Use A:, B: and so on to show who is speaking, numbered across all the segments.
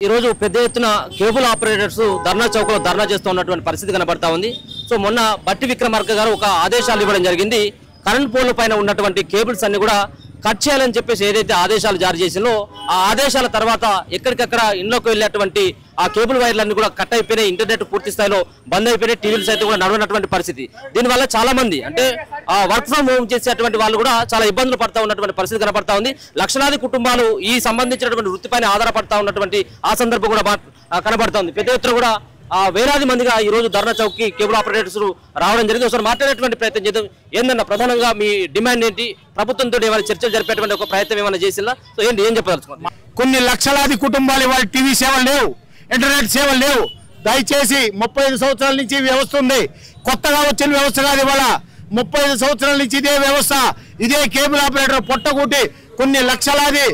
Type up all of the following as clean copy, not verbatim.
A: ఈ రోజు పెద్ద ఎత్తున కేబుల్ ఆపరేటర్స్ ధర్నా చౌక్లో ధర్నా చేస్తున్నటువంటి పరిస్థితి కనబడతా ఉంది. సో మొన్న బట్టి విక్రమార్క గారు ఒక ఆదేశాలు ఇవ్వడం జరిగింది. కరెంట్ పోల్ పైన ఉన్నటువంటి కేబుల్స్ అన్ని కూడా కట్ చేయాలని చెప్పేసి ఏదైతే ఆదేశాలు జారీ చేసిందో ఆ ఆదేశాల తర్వాత ఎక్కడికక్కడ ఇంట్లోకి వెళ్ళేటువంటి ఆ కేబుల్ వైర్లన్నీ కూడా కట్ అయిపోయినాయి. ఇంటర్నెట్ పూర్తి స్థాయిలో బంద్ అయిపోయినాయి. టీవీలు సైతం కూడా నడవనటువంటి పరిస్థితి. దీనివల్ల చాలా మంది అంటే వర్క్ ఫ్రమ్ హోమ్ చేసేటువంటి వాళ్ళు కూడా చాలా ఇబ్బందులు పడతా ఉన్నటువంటి పరిస్థితి కనబడతా ఉంది. లక్షలాది కుటుంబాలు ఈ సంబంధించినటువంటి వృత్తిపైన ఆధారపడతా ఉన్నటువంటి ఆ సందర్భం కూడా కనబడుతోంది. పెద్ద ఎత్తున కూడా వేలాది మందిగా ఈ రోజు ధర్నా చౌక్ కి కేబుల్ ఆపరేటర్స్ రావడం జరిగింది. ఒకసారి మాట్లాడేటువంటి ప్రయత్నం చేద్దాం. ఏందన్నా ప్రధానంగా మీ డిమాండ్ ఏంటి? ప్రభుత్వంతో ఏమైనా చర్చలు జరిపేటువంటి ఒక ప్రయత్నం ఏమైనా చేసిందా? సో ఏంటి ఏం చెప్పదలుచుకోండి?
B: కొన్ని లక్షలాది కుటుంబాలు ఇవాళ టీవీ సేవలు లేవు, ఇంటర్నెట్ సేవలు లేవు. దయచేసి 35 సంవత్సరాల నుంచి వ్యవస్థ ఉంది. కొత్తగా వచ్చిన వ్యవస్థ కాదు. ఇవాళ 35 సంవత్సరాల నుంచి ఇదే వ్యవస్థ, ఇదే కేబుల్ ఆపరేటర్ పొట్టకూటి కొన్ని లక్షలాది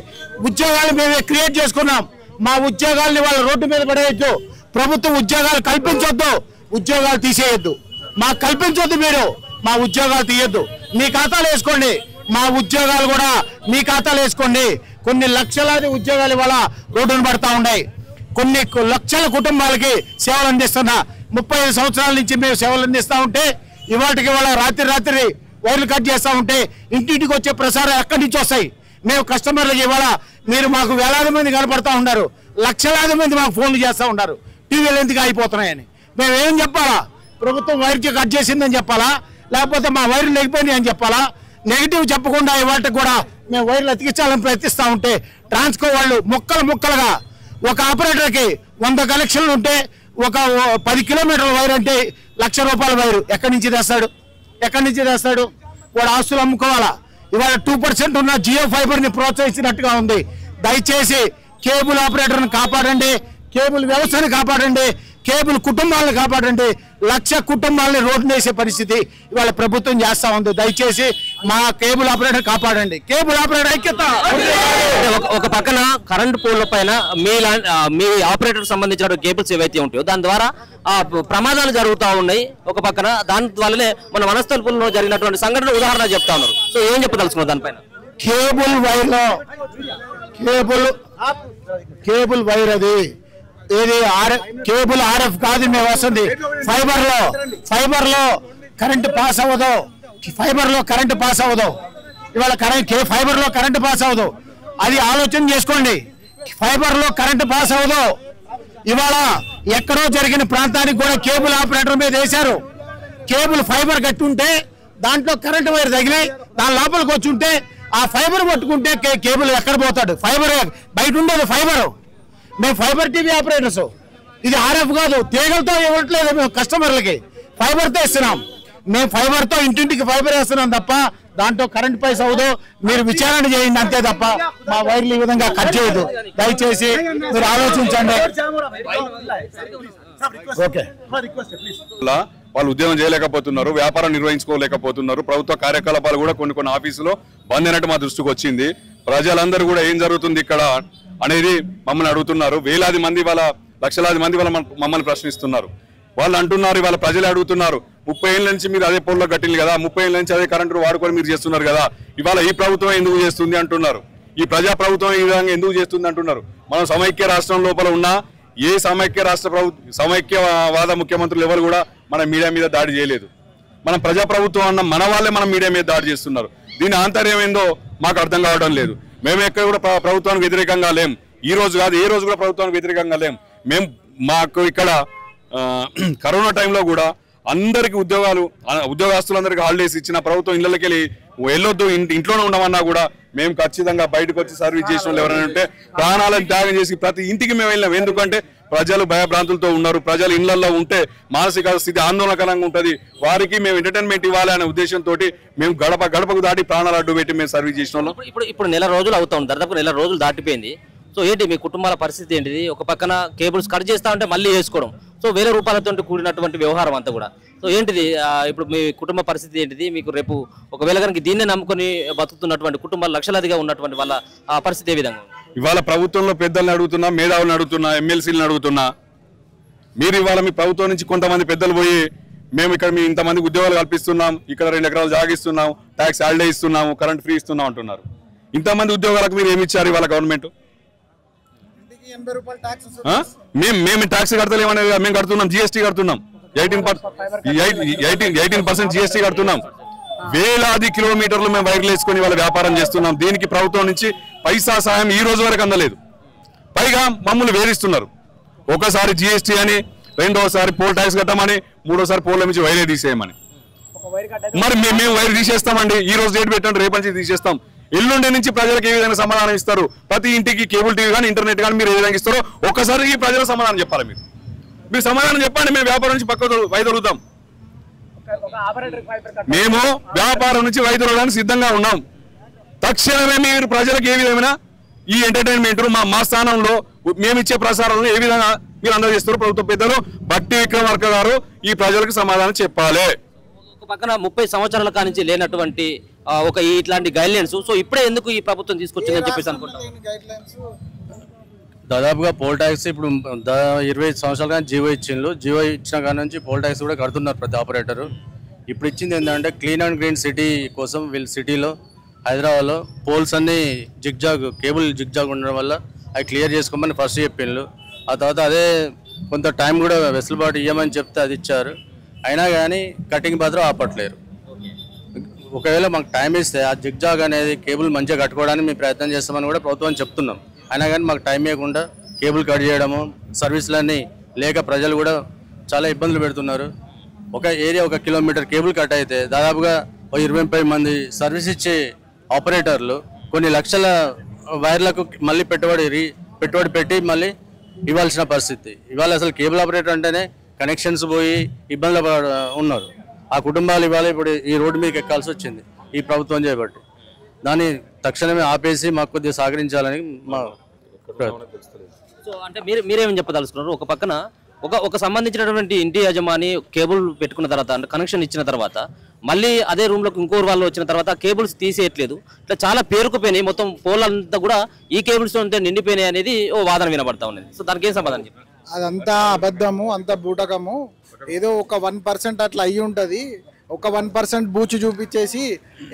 B: ఉద్యోగాలు మేమే క్రియేట్ చేసుకున్నాం. మా ఉద్యోగాల్ని వాళ్ళ రోడ్డు మీద పడేయద్దు. ప్రభుత్వం ఉద్యోగాలు కల్పించొద్దు, ఉద్యోగాలు తీసేయొద్దు. మాకు కల్పించొద్దు, మీరు మా ఉద్యోగాలు తీయొద్దు. మీ ఖాతాలు వేసుకోండి, మా ఉద్యోగాలు కూడా మీ ఖాతాలు వేసుకోండి. కొన్ని లక్షలాది ఉద్యోగాలు ఇవాళ రోడ్డును పడతా ఉన్నాయి. కొన్ని లక్షల కుటుంబాలకి సేవలు అందిస్తున్నా. 35 సంవత్సరాల నుంచి మేము సేవలు అందిస్తూ ఉంటే ఇవాటికి ఇవాళ రాత్రి వైర్లు కట్ చేస్తూ ఉంటే ఇంటింటికి వచ్చే ప్రసారం ఎక్కడి నుంచి వస్తాయి? మేము కస్టమర్లకి ఇవాళ మీరు మాకు వేలాది మంది కనపడతా ఉన్నారు, లక్షలాది మంది మాకు ఫోన్లు చేస్తూ ఉన్నారు టీవీలు ఎందుకు అయిపోతున్నాయని. మేము ఏం చెప్పాలా? ప్రభుత్వం వైర్కి కట్ చేసిందని చెప్పాలా, లేకపోతే మా వైర్లు లేకపోయినాయి అని చెప్పాలా? నెగిటివ్ చెప్పకుండా ఇవాటికి కూడా మేము వైర్లు అతికించాలని ప్రయత్నిస్తూ ఉంటే ట్రాన్స్కో వాళ్ళు ముక్కలుగా ఒక ఆపరేటర్కి 100 కనెక్షన్లు ఉంటే ఒక 10 కిలోమీటర్ల వైర్ అంటే ₹1,00,000 వైరు ఎక్కడి నుంచి తెస్తాడు? వాడు ఆస్తులు అమ్ముకోవాలా? ఇవాళ 2% ఉన్న జియో ఫైబర్ని ప్రోత్సహించినట్టుగా ఉంది. దయచేసి కేబుల్ ఆపరేటర్ని కాపాడండి, కేబుల్ వ్యవస్థను కాపాడండి, కేబుల్ కుటుంబాలను కాపాడండి. 1,00,000 కుటుంబాలని రోడ్డు వేసే పరిస్థితి ఇవాళ ప్రభుత్వం చేస్తా ఉంది. దయచేసి మా కేబుల్ ఆపరేటర్ కాపాడండి. కేబుల్ ఆపరేటర్ ఐక్యత.
A: ఒక పక్కన కరెంట్ పోల్ పైన మీ ఆపరేటర్ సంబంధించిన కేబుల్స్ ఏవైతే ఉంటాయో దాని ద్వారా ప్రమాదాలు జరుగుతూ ఉన్నాయి. ఒక పక్కన దాని వల్లనే మన వనస్థలపురంలో జరిగినటువంటి సంఘటన ఉదాహరణ చెప్తా ఉన్నారు. సో ఏం చెప్పదలుచుకున్నారు దానిపైన?
B: కేబుల్ వైర్లో కేబుల్ వైర్ అది ఏది కేబుల్ RF కాదు, మేము వస్తుంది ఫైబర్ లో కరెంట్ పాస్ అవ్వదు. ఇవాళ ఫైబర్ లో కరెంట్ పాస్ అవ్వదు. అది ఆలోచన చేసుకోండి. ఫైబర్ లో కరెంట్ పాస్ అవ్వదు. ఇవాళ ఎక్కడో జరిగిన ప్రాంతానికి కూడా కేబుల్ ఆపరేటర్ మీద వేశారు. కేబుల్ ఫైబర్ కట్టుంటే దాంట్లో కరెంట్ వైర్ తగిలి దాని లోపలికి వచ్చి ఉంటే ఆ ఫైబర్ పట్టుకుంటే కేబుల్ ఎక్కడ పోతాడు? ఫైబర్ బయట ఉండేది ఫైబర్. మేము ఫైబర్ టీవీ ఆపరేటర్స్, ఇది RF కాదు. తీగలతో ఇవ్వట్లేదు మేము కస్టమర్లకి, ఫైబర్తో ఇస్తున్నాం. మేము ఫైబర్తో ఇంటింటికి ఫైబర్ వేస్తున్నాం తప్ప దాంట్లో కరెంట్ పైస అవ్వదు. మీరు విచారణ చేయండి అంతే తప్ప మా వైర్లు ఈ విధంగా కట్ చేయదు. దయచేసి మీరు ఆలోచించండి. ఓకే,
C: వాళ్ళు ఉద్యోగం చేయలేకపోతున్నారు, వ్యాపారం నిర్వహించుకోలేకపోతున్నారు. ప్రభుత్వ కార్యకలాపాలు కూడా కొన్ని ఆఫీసులో బంద్ అయినట్టు మా దృష్టికి వచ్చింది. ప్రజలందరూ కూడా ఏం జరుగుతుంది ఇక్కడ అనేది మమ్మల్ని అడుగుతున్నారు. వేలాది మంది లక్షలాది మంది మమ్మల్ని ప్రశ్నిస్తున్నారు. వాళ్ళు అంటున్నారు, వాళ్ళ ప్రజలు అడుగుతున్నారు, 30 ఏళ్ళ నుంచి మీరు అదే పోల్లో కట్టింది కదా, 30 ఏళ్ళ నుంచి అదే కరెంటు వాడుకొని మీరు చేస్తున్నారు కదా, ఇవాళ ఈ ప్రభుత్వం ఎందుకు చేస్తుంది అంటున్నారు. ఈ ప్రజా ప్రభుత్వం ఈ విధంగా ఎందుకు చేస్తుంది అంటున్నారు. మనం సమైక్య రాష్ట్రం లోపల ఉన్న ఏ సమైక్యవాద ముఖ్యమంత్రులు ఎవరు కూడా మన మీడియా మీద దాడి చేయలేదు. మనం ప్రజాప్రభుత్వం అన్న మన వాళ్ళే మనం మీడియా మీద దాడి చేస్తున్నారు. దీని ఆంతర్యం ఏందో మాకు అర్థం కావడం లేదు. మేము ఎక్కడ కూడా ప్రభుత్వానికి వ్యతిరేకంగా లేం. ఈ రోజు కాదు, ఏ రోజు కూడా ప్రభుత్వానికి వ్యతిరేకంగా లేం. మాకు ఇక్కడ కరోనా టైంలో కూడా అందరికి ఉద్యోగస్తులందరికీ హాలిడేస్ ఇచ్చిన ప్రభుత్వం ఇళ్ళకి వెళ్ళొద్దు, ఇంట్లోనే ఉండమన్నా కూడా మేము ఖచ్చితంగా బయటకు వచ్చి సర్వీస్ చేసిన వాళ్ళు ఎవరైనా ఉంటే ప్రాణాలను త్యాగం చేసి ప్రతి ఇంటికి మేము వెళ్ళినాం. ఎందుకంటే ప్రజలు భయభ్రాంతులతో ఉన్నారు. ప్రజలు ఇళ్లలో ఉంటే మానసిక స్థితి ఆందోళనకరంగా ఉంటుంది. వారికి మేము ఎంటర్టైన్మెంట్ ఇవ్వాలి అనే ఉద్దేశంతో మేము గడపకు దాటి ప్రాణాలు అడ్డు పెట్టి మేము సర్వీస్ చేసిన వాళ్ళం.
A: ఇప్పుడు నెల రోజులు అవుతాం, దాదాపు నెల రోజులు దాటిపోయింది. సో ఏంటి మీ కుటుంబాల పరిస్థితి ఏంటిది? ఒక పక్కన కేబుల్స్ కట్ చేస్తా ఉంటే మళ్ళీ వేసుకోవడం, సో వేరే రూపాయలతో కూడినటువంటి వ్యవహారం అంతా కూడా. సో ఏంటిది ఇప్పుడు మీ కుటుంబ పరిస్థితి ఏంటిది? మీకు రేపు ఒకవేళ కనుక దీన్నే నమ్ముకొని బతుకుతున్నటువంటి కుటుంబాలు లక్షలాదిగా ఉన్నటువంటి వాళ్ళ పరిస్థితి ఏ విధంగా?
C: ఇవాళ ప్రభుత్వంలో పెద్దలను అడుగుతున్నా, మేధావులను అడుగుతున్నా, ఎమ్మెల్సీలను అడుగుతున్నా, మీరు ఇవాళ మీ ప్రభుత్వం నుంచి కొంతమంది పెద్దలు పోయి మేము ఇక్కడ మీ ఇంతమంది ఉద్యోగాలు కల్పిస్తున్నాం, ఇక్కడ 2 ఎకరాలు జాగిస్తున్నాం, ట్యాక్స్ హాలిడే ఇస్తున్నాము, కరెంట్ ఫ్రీ ఇస్తున్నాం అంటున్నారు. ఇంతమంది ఉద్యోగాలకు మీరు ఏమి ఇచ్చారు ఇవాళ గవర్నమెంట్? మేము ట్యాక్స్ కడతలేమనే మేము కడుతున్నాం, జిఎస్టీ కడుతున్నాం, 18% జిఎస్టీ కడుతున్నాం. వేలాది కిలోమీటర్లు మేము వైర్లు వేసుకొని వాళ్ళ వ్యాపారం చేస్తున్నాం. దీనికి ప్రభుత్వం నుంచి పైసా సాయం ఈ రోజు వరకు అందలేదు. పైగా మమ్మల్ని వేధిస్తున్నారు. ఒకసారి జిఎస్టీ అని, రెండోసారి పోల్ ట్యాక్స్ కట్టమని, మూడోసారి పోల్ నుంచి వైరే తీసేయమని. మరి మేము వైర్ తీసేస్తామండి. ఈ రోజు డేట్ పెట్టండి, రేపు నుంచి తీసేస్తాం. ఎల్లుండి నుంచి ప్రజలకు ఏ విధంగా సమాధానం ఇస్తారు? ప్రతి ఇంటికి కేబుల్ టీవీ కానీ ఇంటర్నెట్ కానీ మీరు ఏ విధంగా ఇస్తారో ఒక్కసారి ఈ ప్రజల సమాధానం చెప్పాలి. మీరు సమాధానం చెప్పండి. మేము వ్యాపారం నుంచి పక్క వైదొలుగుతాం. మేము వ్యాపారం నుంచి వైదొలగడానికి సిద్ధంగా ఉన్నాం. తక్షణమే మీరు ప్రజలకు ఏ విధమైన ఈ ఎంటర్టైన్మెంట్ మా స్థానంలో మేము ఇచ్చే ప్రసారాలను ఏ విధంగా మీరు అందజేస్తారు? ప్రభుత్వ పెద్దలు బట్టి విక్రమార్క గారు ఈ ప్రజలకు సమాధానం చెప్పాలి.
A: ఒక పక్కన 30 సంవత్సరాల కానించి లేనటువంటి ఇట్లాంటి గైడ్ లైన్స్ సో ఇప్పుడే ఎందుకు ఈ ప్రభుత్వం తీసుకొచ్చిందని చెప్పేసి అనుకుంటాం.
D: దాదాపుగా పోల్ ట్యాక్స్ ఇప్పుడు 20 సంవత్సరాలు కానీ జీవో ఇచ్చిండ్రు. జీవో ఇచ్చిన కాడ నుంచి పోల్ ట్యాక్స్ కూడా కడుతున్నారు ప్రతి ఆపరేటరు. ఇప్పుడు ఇచ్చింది ఏంటంటే క్లీన్ అండ్ గ్రీన్ సిటీ కోసం వీళ్ళు సిటీలో హైదరాబాద్లో పోల్స్ అన్ని కేబుల్ జిగ్జాగ్ ఉండడం వల్ల అవి క్లియర్ చేసుకోమని ఫస్ట్ చెప్పిండ్రు. ఆ తర్వాత అదే కొంత టైం కూడా వెసులుబాటు ఇవ్వమని చెప్తే అది ఇచ్చారు. అయినా కానీ కటింగ్ మాత్రం ఆపట్లేరు. ఒకవేళ మాకు టైం ఇస్తే ఆ జిగ్జాగ్ అనేది కేబుల్ మంచిగా కట్టుకోవడానికి మేము ప్రయత్నం చేస్తామని కూడా ప్రభుత్వం చెప్తున్నాం. అయినా కానీ మాకు టైం ఇవ్వకుండా కేబుల్ కట్ చేయడము, సర్వీసులన్నీ లేక ప్రజలు కూడా చాలా ఇబ్బందులు పెడుతున్నారు. ఒక ఏరియా 1 కిలోమీటర్ కేబుల్ కట్ అయితే దాదాపుగా 20-30 మంది సర్వీస్ ఇచ్చే ఆపరేటర్లు కొన్ని లక్షల వైర్లకు మళ్ళీ పెట్టుబడి పెట్టి మళ్ళీ ఇవ్వాల్సిన పరిస్థితి. ఇవాళ అసలు కేబుల్ ఆపరేటర్ అంటేనే కనెక్షన్స్ పోయి ఇబ్బందులు ఉన్నారు. ఆ కుటుంబాలు ఇవాళ ఇప్పుడు ఈ రోడ్డు మీదకి ఎక్కాల్సి వచ్చింది ఈ ప్రభుత్వం చేయబట్టి. దాన్ని తక్షణమే ఆపేసి మాకు కొద్దిగా సహకరించాలని మా
A: సో అంటే మీరేమని చెప్పదలుచుకున్నారు? ఒక పక్కన ఒక సంబంధించినటువంటి ఇంటి యజమాని కేబుల్ పెట్టుకున్న తర్వాత అంటే కనెక్షన్ ఇచ్చిన తర్వాత మళ్ళీ అదే రూమ్లోకి ఇంకోరు వాళ్ళు వచ్చిన తర్వాత కేబుల్స్ తీసేయట్లేదు. ఇట్లా చాలా పేరుకుపోయినాయి. మొత్తం పోల్ అంతా కూడా ఈ కేబుల్స్ నిండిపోయినాయి అనేది ఓ వాదన వినబడతా ఉన్నది. సో దానికి ఏం సమాధానం చెప్పారు?
E: అదంతా అబద్ధము, అంత బూటకము. ఏదో ఒక 1% అట్లా అయ్యి ఉంటుంది. ఒక 1% బూచి చూపించేసి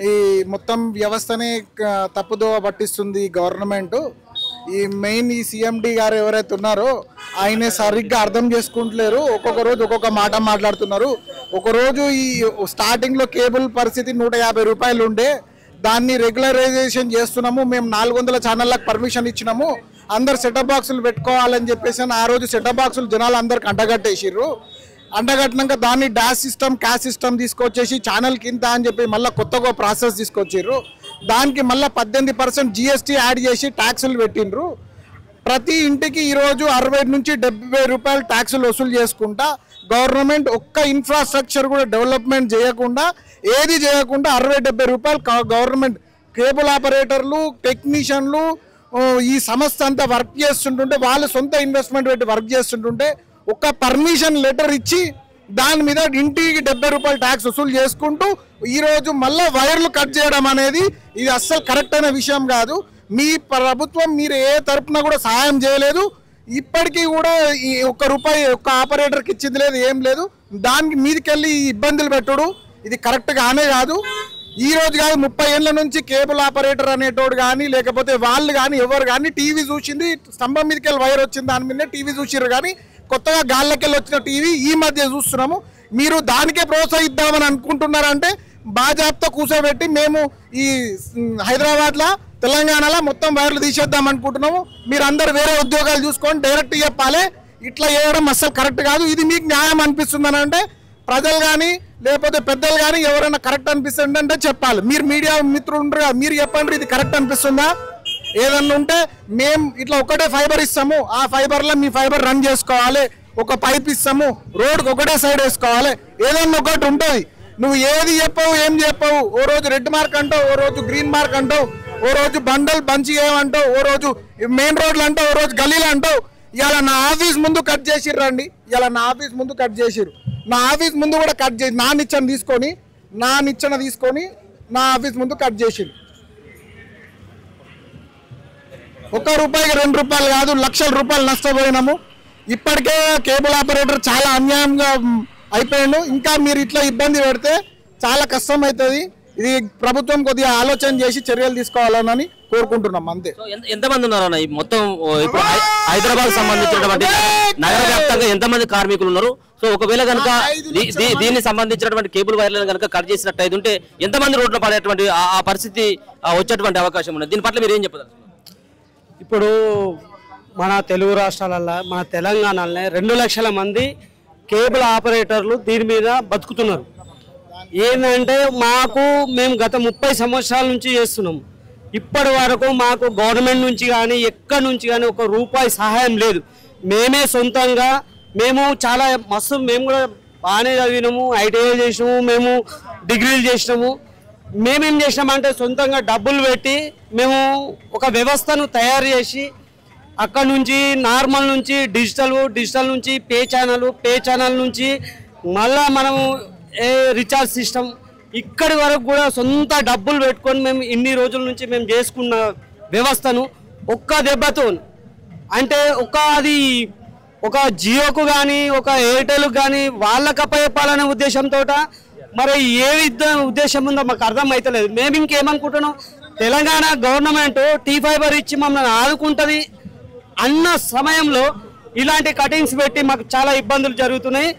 E: ఈ మొత్తం వ్యవస్థనే తప్పుదోవ పట్టిస్తుంది గవర్నమెంట్. ఈ మెయిన్ ఈ CMD గారు ఎవరైతే ఉన్నారో ఆయనే సరిగ్గా అర్థం చేసుకుంటలేరు. ఒక్కొక్క రోజు ఒక్కొక్క మాట మాట్లాడుతున్నారు. ఒకరోజు ఈ స్టార్టింగ్లో కేబుల్ పరిస్థితి 150 రూపాయలు ఉండే, దాన్ని రెగ్యులరైజేషన్ చేస్తున్నాము. మేము 400 ఛానళ్ళకు పర్మిషన్ ఇచ్చినాము. అందరు సెటప్ బాక్సులు పెట్టుకోవాలని చెప్పేసి ఆ రోజు సెటప్ బాక్సులు జనాలు అందరికి అంటగట్టేసిర్రు. అంటగట్టినాక దాన్ని డాష్ సిస్టమ్, క్యాష్ సిస్టమ్ తీసుకొచ్చేసి ఛానల్ కింద అని చెప్పి మళ్ళీ కొత్తగా ప్రాసెస్ తీసుకొచ్చిర్రు. దానికి మళ్ళీ 18% GST యాడ్ చేసి ట్యాక్సులు పెట్టిండ్రు. ప్రతి ఇంటికి ఈరోజు 60 నుంచి 70 రూపాయలు ట్యాక్సులు వసూలు చేసుకుంటా గవర్నమెంట్ ఒక్క ఇన్ఫ్రాస్ట్రక్చర్ కూడా డెవలప్మెంట్ చేయకుండా ఏది చేయకుండా 60-70 రూపాయలు గవర్నమెంట్ కేబుల్ ఆపరేటర్లు, టెక్నీషియన్లు ఈ సంస్థ అంతా వర్క్ చేస్తుంటుంటే వాళ్ళు సొంత ఇన్వెస్ట్మెంట్ పెట్టి వర్క్ చేస్తుంటుంటే ఒక పర్మిషన్ లెటర్ ఇచ్చి దాని మీద ఇంటికి 70 రూపాయలు ట్యాక్స్ వసూలు చేసుకుంటూ ఈరోజు మళ్ళీ వైర్లు కట్ చేయడం అనేది ఇది అస్సలు కరెక్ట్ అయిన విషయం కాదు. మీ ప్రభుత్వం మీరు ఏ తరపున కూడా సహాయం చేయలేదు. ఇప్పటికీ కూడా ఈ ₹1 ఒక్క ఆపరేటర్కి ఇచ్చింది లేదు, ఏం లేదు. దానికి మీదకెళ్ళి ఇబ్బందులు పెట్టుడు ఇది కరెక్ట్ గానే కాదు. ఈ రోజు కాదు 30 ఏళ్ళ నుంచి కేబుల్ ఆపరేటర్ అనేటోడు కానీ లేకపోతే వాళ్ళు కానీ ఎవరు కానీ టీవీ చూసింది స్తంభం మీదకెళ్ళి వైర్ వచ్చింది దాని మీదనే టీవీ చూసిర్రు. కానీ కొత్తగా గాళ్ళకెళ్ళి వచ్చిన టీవీ ఈ మధ్య చూస్తున్నాము. మీరు దానికే ప్రోత్సహిద్దామని అనుకుంటున్నారంటే బాజాబ్తో కూర్చోబెట్టి మేము ఈ హైదరాబాద్లో తెలంగాణలో మొత్తం వైర్లు తీసేద్దాం అనుకుంటున్నాము. మీరు అందరు వేరే ఉద్యోగాలు చూసుకొని డైరెక్ట్ చెప్పాలి. ఇట్లా చేయడం అస్సలు కరెక్ట్ కాదు. ఇది మీకు న్యాయం అనిపిస్తుందని అంటే ప్రజలు కానీ లేకపోతే పెద్దలు కానీ ఎవరైనా కరెక్ట్ అనిపిస్తుంది అంటే చెప్పాలి. మీరు మీడియా మిత్రులు ఉండరు, మీరు చెప్పండి ఇది కరెక్ట్ అనిపిస్తుందా. ఏదన్నా ఉంటే మేము ఇట్లా ఒకటే ఫైబర్ ఇస్తాము, ఆ ఫైబర్లో మీ ఫైబర్ రన్ చేసుకోవాలి. ఒక పైప్ ఇస్తాము, రోడ్కి ఒకటే సైడ్ వేసుకోవాలి. ఏదన్నా ఒకటి ఉంటుంది. నువ్వు ఏది చెప్పవు ఏం చెప్పవు. ఓ రోజు రెడ్ మార్క్ అంటావు, ఓ రోజు గ్రీన్ మార్క్ అంటావు, ఓ రోజు బండల్ బంచి ఏమంటావు, ఓ రోజు మెయిన్ రోడ్లు అంటావు, ఓ రోజు గల్లీలు అంటావు. ఇలా నా ఆఫీస్ ముందు కట్ చేసిర్రు రండి. ఇలా నా ఆఫీస్ ముందు కట్ చేసిర్రు. నా ఆఫీస్ ముందు కూడా కట్ చేసి నా నిచ్చెన తీసుకొని నా ఆఫీస్ ముందు కట్ చేసిర్రు. ₹1 ₹2 కాదు, లక్షల రూపాయలు నష్టపోయినాము. ఇప్పటికే కేబుల్ ఆపరేటర్ చాలా అన్యాయంగా అయిపోయాడు. ఇంకా మీరు ఇట్లా ఇబ్బంది పెడితే చాలా కష్టం అవుతుంది. ఇది ప్రభుత్వం కొద్దిగా ఆలోచన చేసి చర్యలు తీసుకోవాలని కోరుకుంటున్నాం అంతే.
A: ఎంతమంది ఉన్నారు మొత్తం ఇప్పుడు హైదరాబాద్ సంబంధించినటువంటి నగర వ్యాప్తంగా ఎంతమంది కార్మికులు ఉన్నారు? సో ఒకవేళ కనుక దీనికి సంబంధించినటువంటి కేబుల్ వైర్లను కనుక కట్ చేసినట్టు ఉంటే ఎంతమంది రోడ్లు పడేటువంటి ఆ పరిస్థితి వచ్చేటువంటి అవకాశం ఉన్నది? దీని పట్ల మీరు ఏం చెప్పారు?
F: ఇప్పుడు మన తెలుగు రాష్ట్రాలలో మన తెలంగాణలోనే 2 లక్షల మంది కేబుల్ ఆపరేటర్లు దీని మీద బతుకుతున్నారు. ఏంటంటే మేము గత 30 సంవత్సరాల నుంచి చేస్తున్నాం. ఇప్పటి వరకు మాకు గవర్నమెంట్ నుంచి కానీ ఎక్కడి నుంచి కానీ ఒక రూపాయి సహాయం లేదు. మేమే సొంతంగా మేము చాలా మస్తు మేము కూడా బాగానే చదివినాము, ఐటీఐ చేసినాము, మేము డిగ్రీలు చేసినాము. మేమేం చేసినామంటే సొంతంగా డబ్బులు పెట్టి మేము ఒక వ్యవస్థను తయారు చేసి అక్కడ నుంచి నార్మల్ నుంచి డిజిటల్ నుంచి పే ఛానల్ నుంచి మళ్ళా మనము రీఛార్జ్ సిస్టమ్ ఇక్కడి వరకు కూడా సొంత డబ్బులు పెట్టుకొని మేము ఇన్ని రోజుల నుంచి మేము చేసుకున్న వ్యవస్థను ఒక్క దెబ్బతో అంటే ఒక జియోకు కానీ ఒక ఎయిర్టెల్కు కానీ వాళ్ళకి అప్పచెప్పాలనే ఉద్దేశంతో మరి ఏ ఉద్దేశం ఉందో మాకు అర్థం అవుతలేదు. మేము ఇంకేమనుకుంటున్నాం, తెలంగాణ గవర్నమెంట్ T-Fiber ఇచ్చి మమ్మల్ని ఆదుకుంటుంది అన్న సమయంలో ఇలాంటి కటింగ్స్ పెట్టి మాకు చాలా ఇబ్బందులు జరుగుతున్నాయి.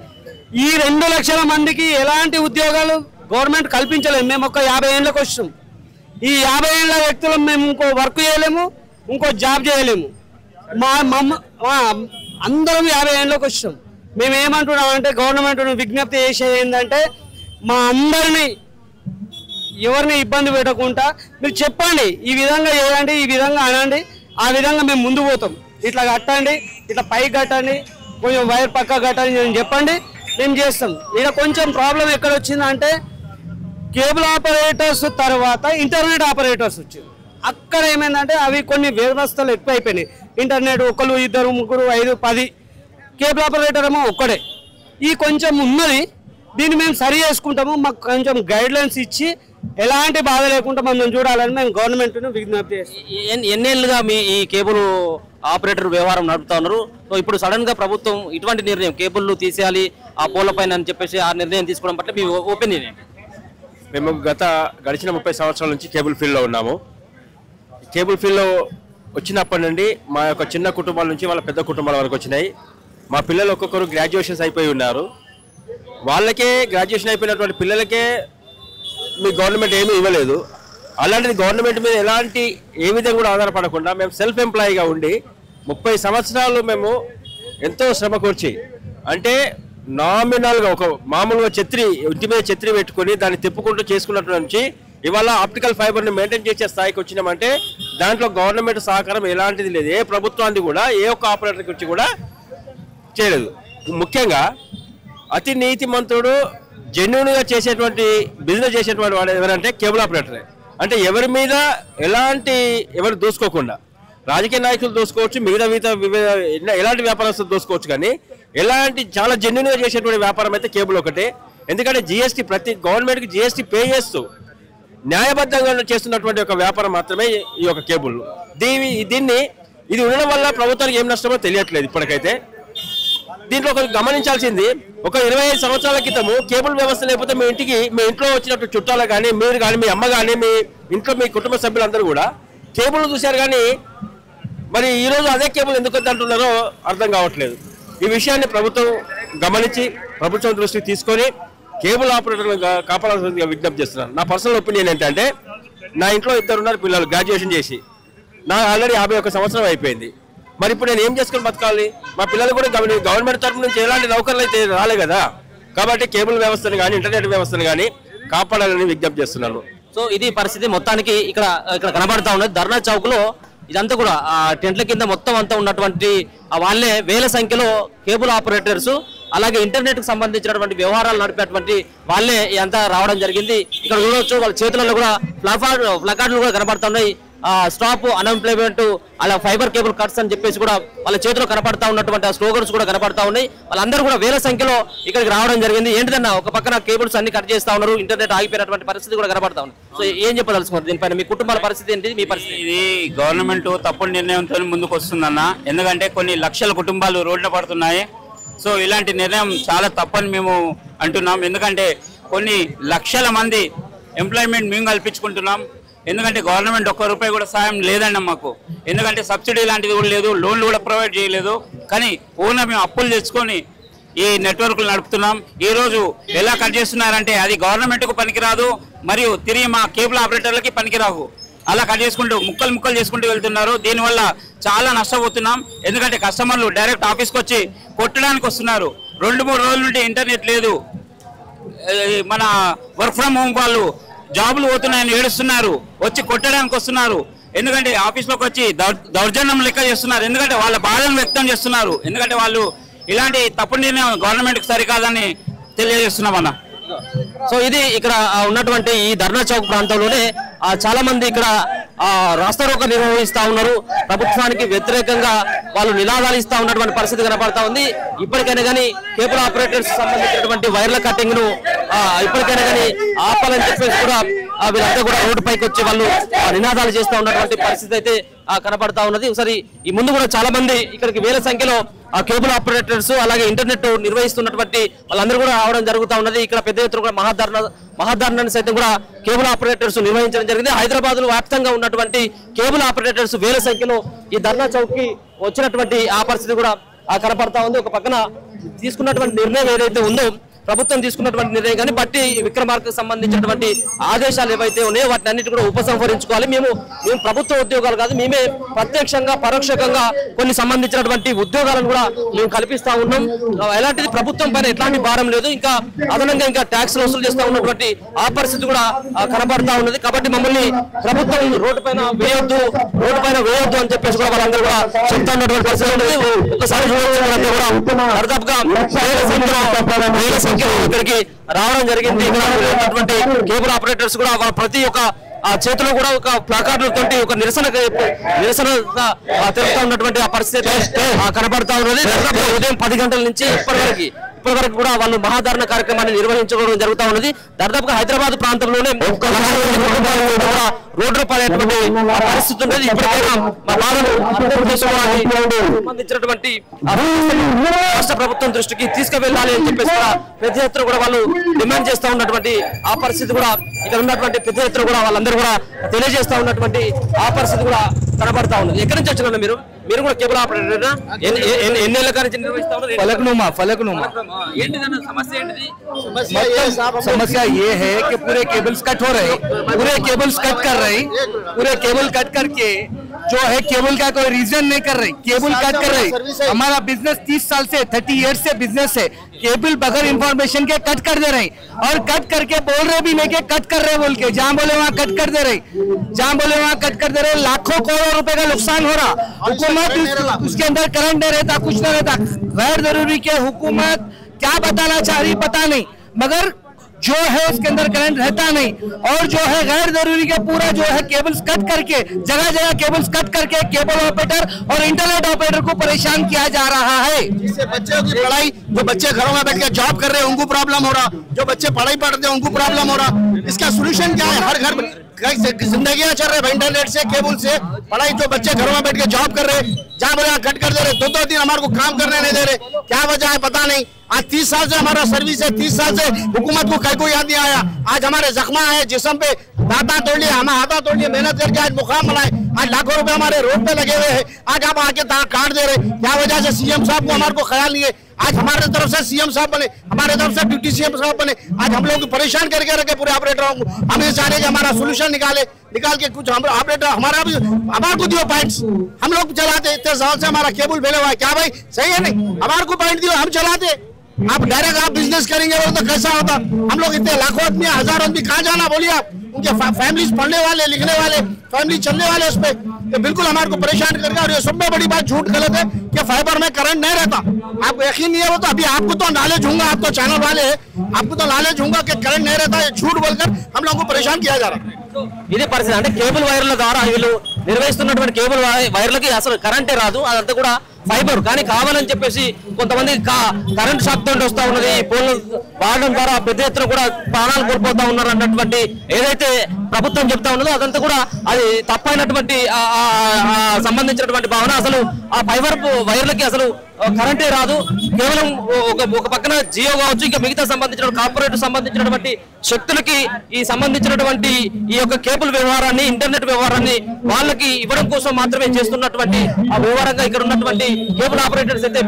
F: ఈ 2 లక్షల మందికి ఎలాంటి ఉద్యోగాలు గవర్నమెంట్ కల్పించలేదు. మేము ఒక 50 ఏళ్ళకి వచ్చాం. ఈ 50 ఏళ్ళ వ్యక్తులు మేము ఇంకో వర్క్ చేయలేము, ఇంకో జాబ్ చేయలేము. అందరం 50 ఏళ్ళకి వచ్చాం. మేము ఏమంటున్నాం అంటే గవర్నమెంట్ విజ్ఞప్తి చేసేది ఏంటంటే మా అందరినీ ఎవరిని ఇబ్బంది పెట్టకుండా మీరు చెప్పండి, ఈ విధంగా చేయండి, ఈ విధంగా అనండి, ఆ విధంగా మేము ముందు పోతాం. ఇట్లా కట్టండి, ఇట్లా పైకి కట్టండి, కొంచెం వైర్ పక్క కట్టండి అని చెప్పండి, మేము చేస్తాం. ఇక్కడ కొంచెం ప్రాబ్లం ఎక్కడ వచ్చిందంటే కేబుల్ ఆపరేటర్స్ తర్వాత ఇంటర్నెట్ ఆపరేటర్స్ వచ్చింది. అక్కడ ఏమైందంటే అవి కొన్ని వ్యవస్థలు ఎక్కువ అయిపోయినాయి. ఇంటర్నెట్ 1, 2, 3, 5, 10 కేబుల్ ఆపరేటర్ ఏమో ఒక్కడే. ఈ కొంచెం ఉన్నది, దీన్ని మేము సరి చేసుకుంటాము. మాకు కొంచెం గైడ్లైన్స్ ఇచ్చి ఎలాంటి బాధ లేకుండా మనం చూడాలని మేము గవర్నమెంట్ను విజ్ఞప్తి చేస్తాం.
A: ఎన్నేళ్ళుగా మీ ఈ కేబుల్ ఆపరేటర్ వ్యవహారం నడుపుతా ఉన్నారు. సో ఇప్పుడు సడన్ గా ప్రభుత్వం ఇటువంటి నిర్ణయం కేబుల్ తీసేయాలి ఆ పోల పైన అని చెప్పేసి ఆ నిర్ణయం తీసుకోవడం పట్ల మీ ఒపీనియన్ ఏంటి?
G: మేము గడిచిన 30 సంవత్సరాల నుంచి కేబుల్ ఫీల్డ్లో ఉన్నాము. కేబుల్ ఫీల్డ్లో వచ్చినప్పటి నుండి మా యొక్క చిన్న కుటుంబాల నుంచి వాళ్ళ పెద్ద కుటుంబాల వరకు వచ్చినాయి. మా పిల్లలు ఒక్కొక్కరు గ్రాడ్యుయేషన్స్ అయిపోయి ఉన్నారు. వాళ్ళకే గ్రాడ్యుయేషన్ అయిపోయినటువంటి పిల్లలకే మీ గవర్నమెంట్ ఏమీ ఇవ్వలేదు. అలాంటిది గవర్నమెంట్ మీద ఏ విధంగా కూడా ఆధారపడకుండా మేము సెల్ఫ్ ఎంప్లాయీగా ఉండి 30 సంవత్సరాలు మేము ఎంతో శ్రమ కూర్చి అంటే నామినల్గా ఒక మామూలుగా ఇంటి మీద ఛత్రి పెట్టుకొని దాన్ని తిప్పుకుంటూ చేసుకున్నటువంటి నుంచి ఇవాళ ఆప్టికల్ ఫైబర్ని మెయింటైన్ చేసే స్థాయికి వచ్చినామంటే దాంట్లో గవర్నమెంట్ సహకారం ఎలాంటిది లేదు. ఏ ప్రభుత్వానికి కూడా ఏ ఒక్క ఆపరేటర్కి వచ్చి కూడా చేయలేదు. ముఖ్యంగా అతి నీతిమంతుడు జెన్యూన్గా చేసేటువంటి బిజినెస్ చేసేటువంటి వాడు ఎవరంటే కేబుల్ ఆపరేటరే. అంటే ఎవరి మీద ఎవరు దూసుకోకుండా రాజకీయ నాయకులు దూసుకోవచ్చు, మిగతా ఎలాంటి వ్యాపారస్తులు దూసుకోవచ్చు, కానీ చాలా జెన్యూన్గా చేసేటువంటి వ్యాపారం అయితే కేబుల్ ఒకటే. ఎందుకంటే జిఎస్టీ ప్రతి గవర్నమెంట్కి జిఎస్టీ పే చేస్తూ న్యాయబద్ధంగా చేస్తున్నటువంటి ఒక వ్యాపారం మాత్రమే ఈ యొక్క కేబుల్. ఇది ఉండడం వల్ల ప్రభుత్వానికి ఏం నష్టమో తెలియట్లేదు ఇప్పటికైతే. దీంట్లో ఒకటి గమనించాల్సింది, ఒక 25 సంవత్సరాల క్రితము కేబుల్ వ్యవస్థ లేకపోతే మీ ఇంట్లో వచ్చినట్టు చుట్టాలు కానీ మీరు కానీ మీ అమ్మ కానీ మీ ఇంట్లో మీ కుటుంబ సభ్యులందరూ కూడా కేబుల్ చూశారు. కానీ మరి ఈరోజు అదే కేబుల్ ఎందుకు వద్దంటున్నారో అర్థం కావట్లేదు. ఈ విషయాన్ని ప్రభుత్వం గమనించి ప్రభుత్వం దృష్టికి తీసుకొని కేబుల్ ఆపరేటర్లను కాపాడాల్సిందిగా విజ్ఞప్తి చేస్తున్నాను. నా పర్సనల్ ఒపీనియన్ ఏంటంటే నా ఇంట్లో 2 ఉన్నారు పిల్లలు గ్రాడ్యుయేషన్ చేసి, నా ఆల్రెడీ 51 సంవత్సరం అయిపోయింది. మరి ఇప్పుడు నేను ఏం చేసుకుని బతకాలి? మా పిల్లలు కూడా గవర్నమెంట్ తరఫు నుంచి ఎలాంటి నౌకర్లు అయితే రాలే కదా. కాబట్టి కేబుల్ వ్యవస్థను కానీ ఇంటర్నెట్ వ్యవస్థను కానీ కాపాడాలని విజ్ఞప్తి చేస్తున్నాను.
A: సో ఇది పరిస్థితి మొత్తానికి ఇక్కడ కనబడతా ఉన్నది. ధర్నా చౌక్ లో ఇదంతా కూడా టెంట్ల కింద మొత్తం అంతా ఉన్నటువంటి వాళ్ళే వేల సంఖ్యలో కేబుల్ ఆపరేటర్స్ అలాగే ఇంటర్నెట్ కు సంబంధించినటువంటి వ్యవహారాలు నడిపేటువంటి వాళ్ళే ఇదంతా రావడం జరిగింది. ఇక్కడ చూడవచ్చు వాళ్ళ చేతులలో కూడా ప్లకార్డులు కూడా కనబడుతున్నాయి. స్టాప్ అన్ఎంప్లాయ్మెంట్ అలా ఫైబర్ కేబుల్ కట్స్ అని చెప్పేసి కూడా వాళ్ళ చేతిలో కనపడతా ఉన్నటువంటి స్లోగన్స్ కూడా కనపడతా ఉన్నాయి. వాళ్ళందరూ కూడా వేల సంఖ్యలో ఇక్కడికి రావడం జరిగింది. ఏంటిదన్నా ఒక పక్కన కేబుల్స్ అన్ని కట్ చేస్తా ఉన్నారు, ఇంటర్నెట్ ఆగిపోయినటువంటి పరిస్థితి కూడా కనపడతా ఉంది. సో ఏం చెప్పదలుచుకున్నారు దీనిపైన? మీ కుటుంబాల పరిస్థితి ఏంటి, మీ పరిస్థితి?
H: ఇది గవర్నమెంట్ తప్పుడు నిర్ణయంతో ముందుకు వస్తుందన్న. ఎందుకంటే కొన్ని లక్షల కుటుంబాలు రోడ్ల పడుతున్నాయి. సో ఇలాంటి నిర్ణయం చాలా తప్పని మేము అంటున్నాం. ఎందుకంటే కొన్ని లక్షల మంది ఎంప్లాయ్మెంట్ మేము కల్పించుకుంటున్నాం. ఎందుకంటే గవర్నమెంట్ ఒక్క రూపాయి కూడా సాయం లేదండి మాకు. ఎందుకంటే సబ్సిడీ లాంటిది కూడా లేదు, లోన్లు కూడా ప్రొవైడ్ చేయలేదు. కానీ ఓన్గా మేము అప్పులు తెచ్చుకొని ఈ నెట్వర్క్లు నడుపుతున్నాం. ఈరోజు ఎలా కట్ చేస్తున్నారంటే అది గవర్నమెంట్కు పనికిరాదు, మరియు తిరిగి మా కేబుల్ ఆపరేటర్లకి పనికిరావు. అలా కట్ చేసుకుంటూ ముక్కలు చేసుకుంటూ వెళ్తున్నారు. దీనివల్ల చాలా నష్టపోతున్నాం. ఎందుకంటే కస్టమర్లు డైరెక్ట్ ఆఫీస్కి వచ్చి కొట్టడానికి వస్తున్నారు. 2-3 రోజుల నుండి ఇంటర్నెట్ లేదు. మన వర్క్ ఫ్రమ్ హోమ్ వాళ్ళు జాబులు పోతున్నాయని ఏడుస్తున్నారు, వచ్చి కొట్టడానికి వస్తున్నారు. ఎందుకంటే ఆఫీస్లోకి వచ్చి దౌర్జన్యం లెక్క చేస్తున్నారు. ఎందుకంటే వాళ్ళ బాధను వ్యక్తం చేస్తున్నారు. ఎందుకంటే వాళ్ళు ఇలాంటి తప్పుడు నిర్ణయం గవర్నమెంట్కి సరికాదని తెలియజేస్తున్నామన్న.
A: సో ఇది ఇక్కడ ఉన్నటువంటి ఈ ధర్నా చౌక్ ప్రాంతంలోనే చాలా మంది ఇక్కడ రాస్తారోకో నిర్వహిస్తా ఉన్నారు. ప్రభుత్వానికి వ్యతిరేకంగా వాళ్ళు నినాదాలు ఇస్తా ఉన్నటువంటి పరిస్థితి కనపడతా ఉంది. ఇప్పటికైనా కానీ కేబుల్ ఆపరేటర్స్ సంబంధించినటువంటి వైర్ల కటింగ్ ను ఇప్పటికైనా కానీ ఆపాలని చెప్పేసి కూడా వీళ్ళంతా కూడా రోడ్డు పైకి వచ్చి వాళ్ళు నినాదాలు చేస్తూ ఉన్నటువంటి పరిస్థితి అయితే కనపడతా ఉన్నది. ఒకసారి ఈ ముందు కూడా చాలా మంది ఇక్కడికి వేల సంఖ్యలో కేబుల్ ఆపరేటర్స్ అలాగే ఇంటర్నెట్ నిర్వహిస్తున్నటువంటి వాళ్ళందరూ కూడా రావడం జరుగుతూ ఉన్నది. ఇక్కడ పెద్ద ఎత్తున కూడా మహాధర్నాన్ని సైతం కూడా కేబుల్ ఆపరేటర్స్ నిర్వహించడం జరిగింది. హైదరాబాద్ లో వ్యాప్తంగా ఉన్నటువంటి కేబుల్ ఆపరేటర్స్ వేల సంఖ్యలో ఈ ధర్నా చౌక్ కి వచ్చినటువంటి ఆ పరిస్థితి కూడా కనపడతా ఉంది. ఒక పక్కన తీసుకున్నటువంటి నిర్ణయం ఏదైతే ఉందో, ప్రభుత్వం తీసుకున్నటువంటి నిర్ణయం కానీ బట్టి విక్రమార్కకు సంబంధించినటువంటి ఆదేశాలు ఏవైతే ఉన్నాయో వాటిని అన్నిటి కూడా ఉపసంహరించుకోవాలి. మేము ప్రభుత్వ ఉద్యోగాలు కాదు, మేమే ప్రత్యక్షంగా పరోక్షంగా కొన్ని సంబంధించినటువంటి ఉద్యోగాలను కూడా మేము కల్పిస్తా ఉన్నాం. ఎలాంటిది ప్రభుత్వం పైన ఎట్లాంటి భారం లేదు. ఇంకా అదనంగా ఇంకా ట్యాక్స్ వసూలు చేస్తా ఉన్నటువంటి ఆ పరిస్థితి కూడా కనబడతా ఉన్నది. కాబట్టి మమ్మల్ని ప్రభుత్వం రోడ్డు పైన వేయొద్దు అని చెప్పేసి కూడా వాళ్ళందరూ కూడా చెప్తా ఉన్నటువంటి పరిస్థితి ఉన్నది. ఒకసారి దాదాపుగా ఇక్కడికి రావడం జరిగింది. ఇక్కడ కేబుల్ ఆపరేటర్స్ కూడా ప్రతి ఒక్క చేతిలో కూడా ఒక ప్లాకార్డులతో ఒక నిరసన తెలుపుతా ఉన్నటువంటి ఆ పరిస్థితి కనబడతా ఉన్నది. ఉదయం 10 గంటల నుంచి ఇప్పటి వరకు కూడా వాళ్ళు మహాధారణ కార్యక్రమాన్ని నిర్వహించుకోవడం జరుగుతూ ఉన్నది. దాదాపుగా హైదరాబాద్ ప్రాంతంలోనే రోడ్డు పడేటువంటి పరిస్థితి ఉన్నది. ఇప్పటికైనా మా బాధను సంబంధించినటువంటి రాష్ట్ర ప్రభుత్వం దృష్టికి తీసుకువెళ్ళాలి అని చెప్పేసి కూడా పెద్ద ఎత్తున కూడా వాళ్ళు డిమాండ్ చేస్తూ ఉన్నటువంటి ఆ పరిస్థితి కూడా ఇక్కడ ఉన్నటువంటి పెద్ద ఎత్తున కూడా వాళ్ళందరూ కూడా తెలియజేస్తా ఉన్నటువంటి ఆ పరిస్థితి కూడా కనబడతా ఉన్నది. ఎక్కడి నుంచి వచ్చిన మీరు కూడా కేబుల్ ఆపరేటర్ ఎన్నేళ్ల నుంచి నిర్వహిస్తా ఉన్నారు?
I: फलकनुमा समस्या ये है कि पूरे केबल्स कट हो रहे, पूरे केबल्स कट कर रहे, पूरे केबल कट करके जो है केबल का कोई रीजन नहीं कर रही, केबल कट कर रही। हमारा बिजनेस 30 साल से 30 ईयर्स से बिजनेस है, केबल बगैर इंफॉर्मेशन के कट कर दे रहे और कट करके बोल रहे भी नहीं कि कट कर रहे बोल के, जहाँ बोले वहाँ कट कर दे रहे, जहाँ बोले वहाँ कट कर दे रहे। लाखों करोड़ों रुपए का नुकसान हो रहा। हुकूमत उसके अंदर करंट नहीं रहता, कुछ नहीं रहता। गैर जरूरी के हुकूमत क्या बताना चाह रही पता नहीं, मगर जो है उसके अंदर करंट रहता नहीं और जो है गैर जरूरी के पूरा जो है केबल्स कट करके जगह जगह केबल्स कट करके केबल ऑपरेटर और इंटरनेट ऑपरेटर को परेशान किया जा रहा है।
B: जिससे बच्चों की पढ़ाई, जो बच्चे घरों में बैठ के जॉब कर रहे हैं उनको प्रॉब्लम हो रहा, जो बच्चे पढ़ाई पढ़ते हैं उनको प्रॉब्लम हो रहा। इसका सोल्यूशन क्या है? हर घर जिंदगियां चल रहे इंटरनेट से, केबल से पढ़ाई। जो बच्चे घरों में बैठ के जॉब कर रहे, जहाँ बोले कट कर दे रहे, 2-2 दिन हमारे को काम करने नहीं दे रहे। क्या वजह है पता नहीं। आज 30 साल से हमारा सर्विस है, 30 साल से हुकूमत को कहीं को याद नहीं आया। आज हमारे जख्मा है, जिस्म पे दांता तोड़ लिया, हम हाथा तोड़ लिया, मेहनत करके आज मुकाम बनाए। आज लाखों रुपए हमारे रोड पे लगे हुए हैं, आज आप आके काट दे रहे। क्या वजह से? सीएम साहब को हमारे को ख्याल नहीं है। आज हमारे तरफ से सीएम साहब बने, हमारे तरफ से डिप्टी सीएम साहब बने, आज हम लोग परेशान करके रखे पूरे ऑपरेटरों को। हम ये चाह रहे कि हमारा सोल्यूशन निकाल के कुछ हम ऑपरेटर हमारे को दियो पॉइंट्स। हम लोग चलाते इतने साल से, हमारा केबल फैले हुआ है। क्या भाई सही है? नहीं, हमारे को पॉइंट दियो, हम चलाते। आप डायरेक्ट आप बिजनेस करेंगे वो तो कैसा होता? हम लोग इतने लाखों आदमी, 1000 आदमी कहाँ जाना बोलिए आप? उनके फैमिली पढ़ने वाले, लिखने वाले, फैमिली चलने वाले उस पे तो बिल्कुल हमारे को परेशान करके। और ये सबसे बड़ी बात झूठ गलत है कि फाइबर में करंट नहीं रहता। आपको यकीन नहीं है वो तो अभी आपको तो नॉलेज होगा, आप तो चैनल वाले हैं, आपको तो नॉलेज होगा कि करंट नहीं रहता। ये झूठ बोलकर हम लोगों को परेशान किया जा रहा है।
A: ఇదే పరిస్థితి. అంటే కేబుల్ వైర్ల ద్వారా వీళ్ళు నిర్వహిస్తున్నటువంటి కేబుల్ వైర్లకి అసలు కరెంటే రాదు, అదంతా కూడా ఫైబర్. కానీ కావాలని చెప్పేసి కొంతమంది కరెంట్ షాక్ తోటి వస్తా ఉన్నది. పోల్ వాడడం ద్వారా పెద్ద ఎత్తున కూడా ప్రాణాలు కోల్పోతా ఉన్నారు అన్నటువంటి ఏదైతే ప్రభుత్వం చెప్తా ఉన్నదో అదంతా కూడా అది తప్పైనటువంటి సంబంధించినటువంటి భావన. అసలు ఆ ఫైబర్ వైర్లకి అసలు కరెంటే రాదు. కేవలం ఒక పక్కన జియో కావచ్చు, ఇంకా మిగతా సంబంధించిన కార్పొరేట్ సంబంధించినటువంటి శక్తులకి ఈ సంబంధించినటువంటి ఈ యొక్క కేబుల్ వ్యవహారాన్ని, ఇంటర్నెట్ వ్యవహారాన్ని వాళ్ళకి ఇవ్వడం కోసం మాత్రమే చేస్తున్నటువంటి ఆ వ్యవహారంగా ఇక్కడ ఉన్నటువంటి కేబుల్ ఆపరేటర్స్ అయితే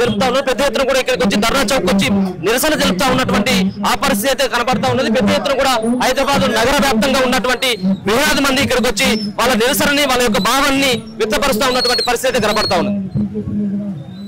A: తెలుపుతా ఉన్నారు. పెద్ద ఎత్తున కూడా ఇక్కడికి వచ్చి ధర్నా చౌక్ వచ్చి నిరసన తెలుపుతా ఉన్నటువంటి ఆ పరిస్థితి అయితే కనబడతా ఉన్నది. పెద్ద ఎత్తున కూడా హైదరాబాద్ నగర వ్యాప్తంగా ఉన్నటువంటి వేలాది మంది ఇక్కడికి వచ్చి వాళ్ళ నిరసనని, వాళ్ళ యొక్క భావాన్ని వ్యక్తపరుస్తూ ఉన్నటువంటి పరిస్థితి అయితే కనబడతా ఉన్నది.